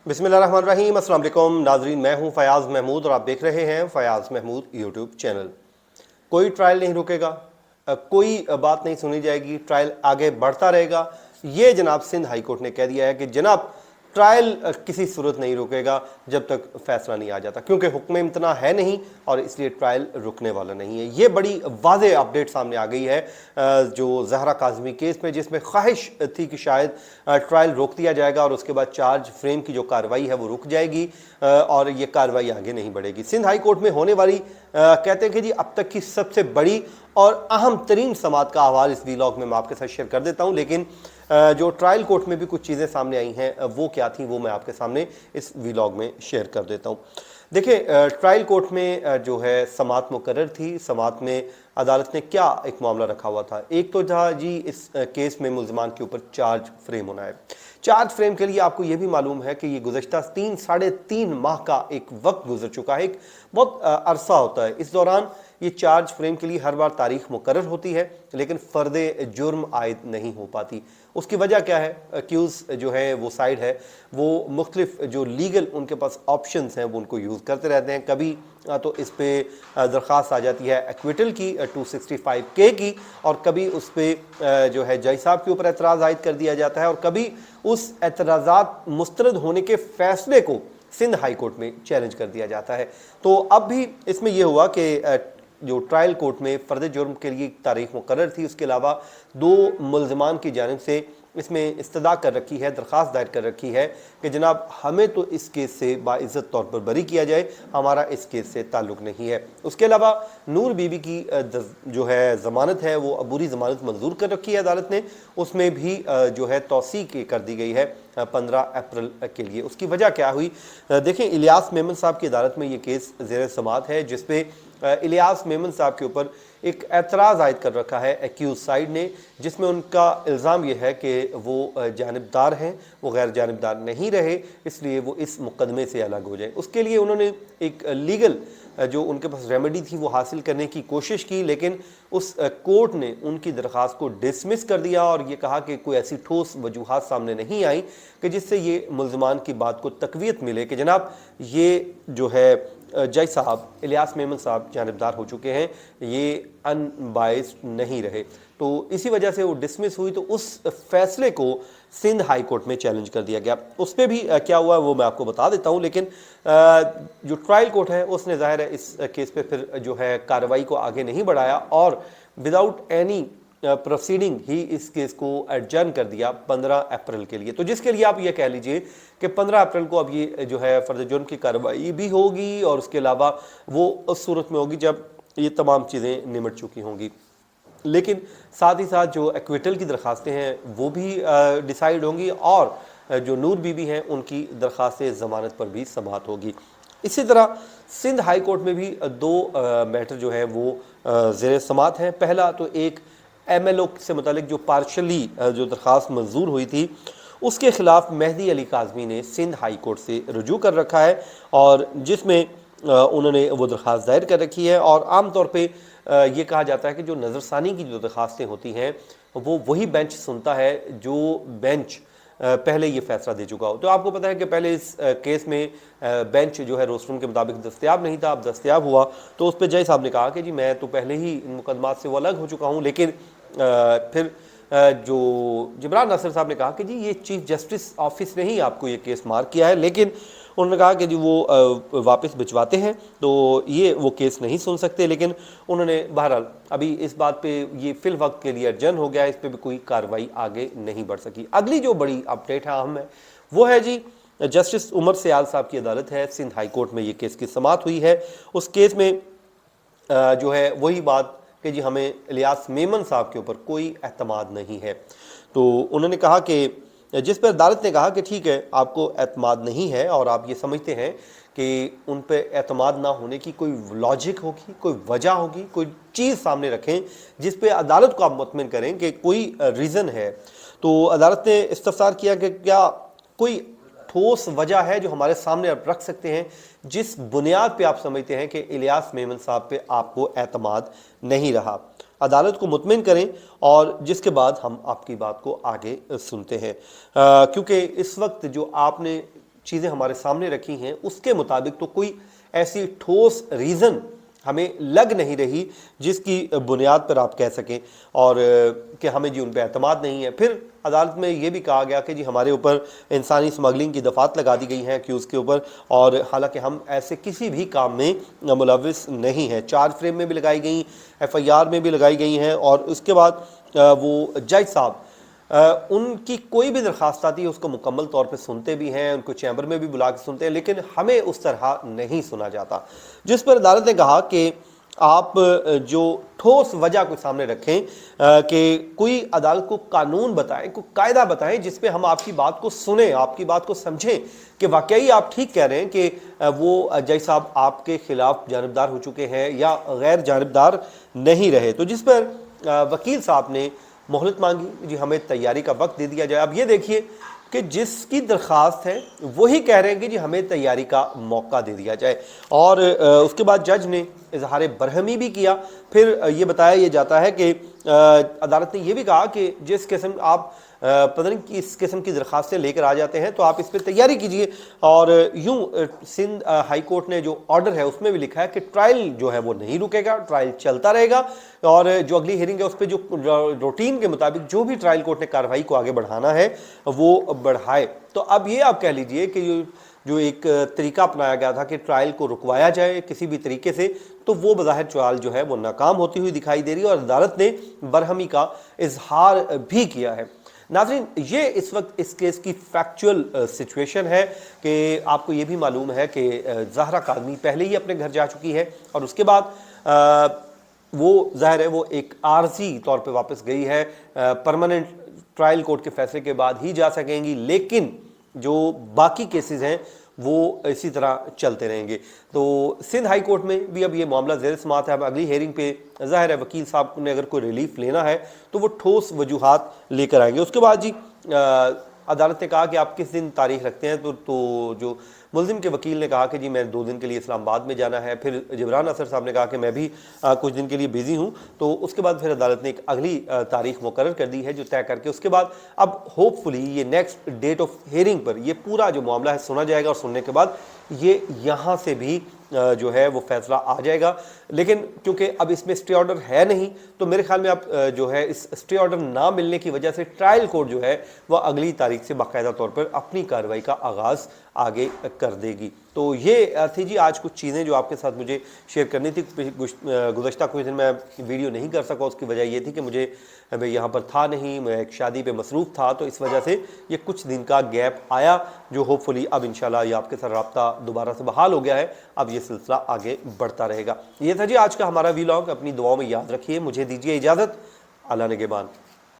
बिस्मिल्लाहिर्रहमानिर्रहीम। अस्सलाम वालेकुम नाजरीन, मैं हूं फयाज़ महमूद और आप देख रहे हैं फयाज़ महमूद यूट्यूब चैनल। कोई ट्रायल नहीं रुकेगा, कोई बात नहीं सुनी जाएगी, ट्रायल आगे बढ़ता रहेगा। ये जनाब सिंध हाई कोर्ट ने कह दिया है कि जनाब ट्रायल किसी सूरत नहीं रुकेगा जब तक फैसला नहीं आ जाता, क्योंकि हुक्म इम्तना है नहीं और इसलिए ट्रायल रुकने वाला नहीं है। ये बड़ी वाज़े अपडेट सामने आ गई है जो जहरा काज़मी केस में, जिसमें ख्वाहिश थी कि शायद ट्रायल रोक दिया जाएगा और उसके बाद चार्ज फ्रेम की जो कार्रवाई है वो रुक जाएगी और ये कार्रवाई आगे नहीं बढ़ेगी। सिंध हाई कोर्ट में होने वाली कहते हैं कि जी अब तक की सबसे बड़ी और अहम तरीन समात का अहवाल इस वीलॉग में मैं आपके साथ शेयर कर देता हूं। लेकिन जो ट्रायल कोर्ट में भी कुछ चीज़ें सामने आई हैं वो क्या थी वो मैं आपके सामने इस वीलॉग में शेयर कर देता हूं। देखिए, ट्रायल कोर्ट में जो है समात मुकर्रर थी। समात में अदालत ने क्या एक मामला रखा हुआ था। एक तो था जी इस केस में मुल्ज़मान के ऊपर चार्ज फ्रेम होना है। चार्ज फ्रेम के लिए आपको ये भी मालूम है कि ये गुज़श्ता 3-3.5 माह का एक वक्त गुजर चुका है, एक बहुत अरसा होता है। इस दौरान ये चार्ज फ्रेम के लिए हर बार तारीख मुकर्रर होती है लेकिन फ़र्द जुर्म आयद नहीं हो पाती। उसकी वजह क्या है? अक्यूज़ जो है वो साइड है वो मुख्तलिफ जो लीगल उनके पास ऑप्शंस हैं वो उनको यूज़ करते रहते हैं। कभी तो इस पर दरख्वास्त आ जाती है एक्विटल की 265K की, और कभी उस पर जो है जज साहब के ऊपर एतराज़ आयद कर दिया जाता है, और कभी उस एतराज़ात मुस्तरद होने के फैसले को सिंध हाई कोर्ट में चैलेंज कर दिया जाता है। तो अब भी इसमें यह हुआ कि जो ट्रायल कोर्ट में फ़र्द जुर्म के लिए तारीख मुकर्रर थी, उसके अलावा 2 मुल्ज़मान की जानिब से इसमें इस्तदा कर रखी है, दरख्वास्त दायर कर रखी है कि जनाब हमें तो इस केस से बाइज़्ज़त तौर पर बरी किया जाए, हमारा इस केस से ताल्लुक़ नहीं है। उसके अलावा नूर बीबी की जो है ज़मानत है वो अबूरी ज़मानत मंजूर कर रखी है अदालत ने, उसमें भी जो है तौसीक़ कर दी गई है 15 अप्रैल के लिए। उसकी वजह क्या हुई? देखें, इलियास मेमन साहब की अदालत में ये केस ज़ेर समात है जिसपे इलियास मेमन साहब के ऊपर एक एतराज़ आयद कर रखा है एक्यूज़ साइड ने, जिसमें उनका इल्ज़ाम यह है कि वो जानिबदार हैं, वो गैर जानिबदार नहीं रहे, इसलिए वो इस मुकदमे से अलग हो जाए। उसके लिए उन्होंने एक लीगल जो उनके पास रेमेडी थी वो हासिल करने की कोशिश की, लेकिन उस कोर्ट ने उनकी दरख्वास्त को डिसमिस कर दिया और ये कहा कि कोई ऐसी ठोस वजूहात सामने नहीं आई कि जिससे ये मुल्ज़मान की बात को तक़वियत मिले कि जनाब ये जो है जज साहब इलियास मेमन साहब जानिबदार हो चुके हैं, ये अनबाइस्ड नहीं रहे। तो इसी वजह से वो डिसमिस हुई, तो उस फैसले को सिंध हाई कोर्ट में चैलेंज कर दिया गया। उस पर भी क्या हुआ वो मैं आपको बता देता हूँ, लेकिन जो ट्रायल कोर्ट है उसने ज़ाहिर है इस केस पे फिर जो है कार्रवाई को आगे नहीं बढ़ाया और विदाउट एनी प्रोसीडिंग ही इस केस को एडजर्न कर दिया 15 अप्रैल के लिए। तो जिसके लिए आप ये कह लीजिए कि 15 अप्रैल को अब ये जो है फ़र्द जुर्म की कार्रवाई भी होगी और उसके अलावा वो उस सूरत में होगी जब ये तमाम चीज़ें निमट चुकी होंगी। लेकिन साथ ही साथ जो एक्विटल की दरख्वास्तें हैं वो भी डिसाइड होंगी और जो नूर बीबी हैं उनकी दरख्वास्त ज़मानत पर भी समाअत होगी। इसी तरह सिंध हाई कोर्ट में भी 2 मैटर जो है वो ज़ेर समाअत हैं। पहला तो एक MLO से मुतालिक जो पार्शली जो दरख्वास्त मंजूर हुई थी उसके ख़िलाफ़ मेहदी अली काज़मी ने सिंध हाई कोर्ट से रुजू कर रखा है और जिसमें उन्होंने वो दरख्वास्त दायर कर रखी है। और आम तौर पे ये कहा जाता है कि जो नज़रसानी की जो दरख्वास्तें होती हैं वो वही बेंच सुनता है जो बेंच पहले ये फैसला दे चुका हो। तो आपको पता है कि पहले इस केस में बेंच जो है रोस्टरूम के मुताबिक दस्तयाब नहीं था, अब दस्तयाब हुआ तो उस पर जज साहब ने कहा कि जी मैं तो पहले ही इन मुकदमात से वो अलग हो चुका हूँ। लेकिन फिर जो जिब्रान नासिर साहब ने कहा कि जी ये चीफ जस्टिस ऑफिस ने ही आपको ये केस मार्क किया है, लेकिन उन्होंने कहा कि जी वो वापस भिजवाते हैं तो ये वो केस नहीं सुन सकते। लेकिन उन्होंने बहरहाल अभी इस बात पे ये फिल वक्त के लिए अर्जन हो गया, इस पर भी कोई कार्रवाई आगे नहीं बढ़ सकी। अगली जो बड़ी अपडेट है अहम है वो है जी जस्टिस उमर सयाल साहब की अदालत है, सिंध हाई कोर्ट में ये केस की समाअत हुई है। उस केस में जो है वही बात कि जी हमें इलियास मेमन साहब के ऊपर कोई एतमाद नहीं है। तो उन्होंने कहा कि जिस पर अदालत ने कहा कि ठीक है आपको एतमाद नहीं है और आप ये समझते हैं कि उन पर एतमाद ना होने की कोई लॉजिक होगी, कोई वजह होगी, कोई चीज़ सामने रखें जिस पे अदालत को आप मुतमिन करें कि कोई रीज़न है। तो अदालत ने इस्तफसार किया कि क्या कोई ठोस वजह है जो हमारे सामने आप रख सकते हैं जिस बुनियाद पे आप समझते हैं कि इलियास मेमन साहब पे आपको एतमाद नहीं रहा। अदालत को मुतमिन करें और जिसके बाद हम आपकी बात को आगे सुनते हैं, क्योंकि इस वक्त जो आपने چیزیں ہمارے سامنے رکھی ہیں اس کے مطابق تو کوئی ایسی ٹھوس ریزن ہمیں لگ نہیں رہی جس کی بنیاد پر آپ کہہ سکیں اور کہ ہمیں جی ان پہ اعتماد نہیں ہے۔ پھر عدالت میں یہ بھی کہا گیا کہ جی ہمارے اوپر انسانی اسمگلنگ کی دفعات لگا دی گئی ہیں ایکیوز کے اوپر، اور حالانکہ ہم ایسے کسی بھی کام میں ملوث نہیں ہیں۔ چارج فریم میں بھی لگائی گئیں، ایف آئی آر میں بھی لگائی گئی ہیں، اور اس کے بعد وہ جج صاحب ان کی کوئی بھی درخواست آتی ہے اس کو مکمل طور پہ سنتے بھی ہیں، ان کو چیمبر میں بھی بلا کے سنتے ہیں، لیکن ہمیں اس طرح نہیں سنا جاتا، جس پر عدالت نے کہا کہ آپ جو ٹھوس وجہ کو سامنے رکھیں کہ کوئی عدالت کو قانون بتائیں، کوئی قاعدہ بتائیں جس پہ ہم آپ کی بات کو سنیں، آپ کی بات کو سمجھیں کہ واقعی آپ ٹھیک کہہ رہے ہیں کہ وہ جج صاحب آپ کے خلاف جانبدار ہو چکے ہیں یا غیر جانبدار نہیں رہے۔ تو جس پر وکیل صاحب نے مہلت مانگی، جی ہمیں تیاری کا وقت دے دیا جائے۔ اب یہ دیکھیے کہ جس کی درخواست ہے وہی کہہ رہے ہیں کہ جی ہمیں تیاری کا موقع دے دیا جائے، اور اس کے بعد جج نے اظہار برہمی بھی کیا۔ پھر یہ بتایا یہ جاتا ہے کہ عدالت نے یہ بھی کہا کہ جس قسم آپ پتہ نہیں کس قسم کی درخواستیں لے کر آ جاتے ہیں تو آپ اس پہ تیاری کیجئے، اور یوں سندھ ہائی کورٹ نے جو آرڈر ہے اس میں بھی لکھا ہے کہ ٹرائل جو ہے وہ نہیں رکے گا، ٹرائل چلتا رہے گا، اور جو اگلی ہیئرنگ ہے اس پہ جو روٹین کے مطابق جو بھی ٹرائل کورٹ نے کارروائی کو آگے بڑھانا ہے وہ بڑھائے۔ تو اب یہ آپ کہہ لیجئے کہ جو ایک طریقہ اپنایا گیا تھا کہ ٹرائل کو رکوایا جائے کسی بھی طریقے سے، تو وہ بظاہر چال جو ہے وہ ناکام ہوتی ہوئی دکھائی دے رہی ہے، اور عدالت نے برہمی کا اظہار بھی کیا ہے۔ ناظرین، یہ اس وقت اس کیس کی فیکچول سچویشن ہے کہ آپ کو یہ بھی معلوم ہے کہ زہرا کاظمی پہلے ہی اپنے گھر جا چکی ہے، اور اس کے بعد وہ ظاہر ہے وہ ایک عارضی طور پہ واپس گئی ہے، پرماننٹ ٹرائل کورٹ کے فیصلے کے بعد ہی جا سکیں گی، لیکن جو باقی کیسز ہیں وہ اسی طرح چلتے رہیں گے۔ تو سندھ ہائی کورٹ میں بھی اب یہ معاملہ زیر سماعت ہے۔ اب اگلی ہیئرنگ پہ ظاہر ہے وکیل صاحب نے اگر کوئی ریلیف لینا ہے تو وہ ٹھوس وجوہات لے کر آئیں گے۔ اس کے بعد جی عدالت نے کہا کہ آپ کس دن تاریخ رکھتے ہیں، تو جو ملزم کے وکیل نے کہا کہ جی میں 2 دن کے لیے اسلام آباد میں جانا ہے۔ پھر جبران اثر صاحب نے کہا کہ میں بھی کچھ دن کے لیے بیزی ہوں۔ تو اس کے بعد پھر عدالت نے ایک اگلی تاریخ مقرر کر دی ہے جو طے کر کے اس کے بعد اب ہوپ فلی یہ نیکسٹ ڈیٹ آف ہیئرنگ پر یہ پورا جو معاملہ ہے سنا جائے گا، اور سننے کے بعد یہ یہاں سے بھی جو ہے وہ فیصلہ آ جائے گا۔ لیکن کیونکہ اب اس میں اسٹے آرڈر ہے نہیں، تو میرے خیال میں اب جو ہے اس اسٹے آرڈر نہ ملنے کی وجہ سے ٹرائل کورٹ جو ہے وہ اگلی تاریخ سے باقاعدہ طور پر اپنی کارروائی کا آغاز آگے کر دے گی۔ تو یہ تھی جی آج کچھ چیزیں جو آپ کے ساتھ مجھے شیئر کرنی تھی۔ گزشتہ کچھ دن میں ویڈیو نہیں کر سکا، اس کی وجہ یہ تھی کہ مجھے یہاں پر تھا نہیں، میں ایک شادی پہ مصروف تھا، تو اس وجہ سے یہ کچھ دن کا گیپ آیا، جو ہوپ فلی اب انشاءاللہ یہ آپ کے ساتھ رابطہ دوبارہ سے بحال ہو گیا ہے۔ اب یہ سلسلہ آگے بڑھتا رہے گا۔ یہ تھا جی آج کا ہمارا ویلاگ، اپنی دعاؤں میں یاد رکھیے۔ مجھے دیجیے اجازت، اللہ نگہبان۔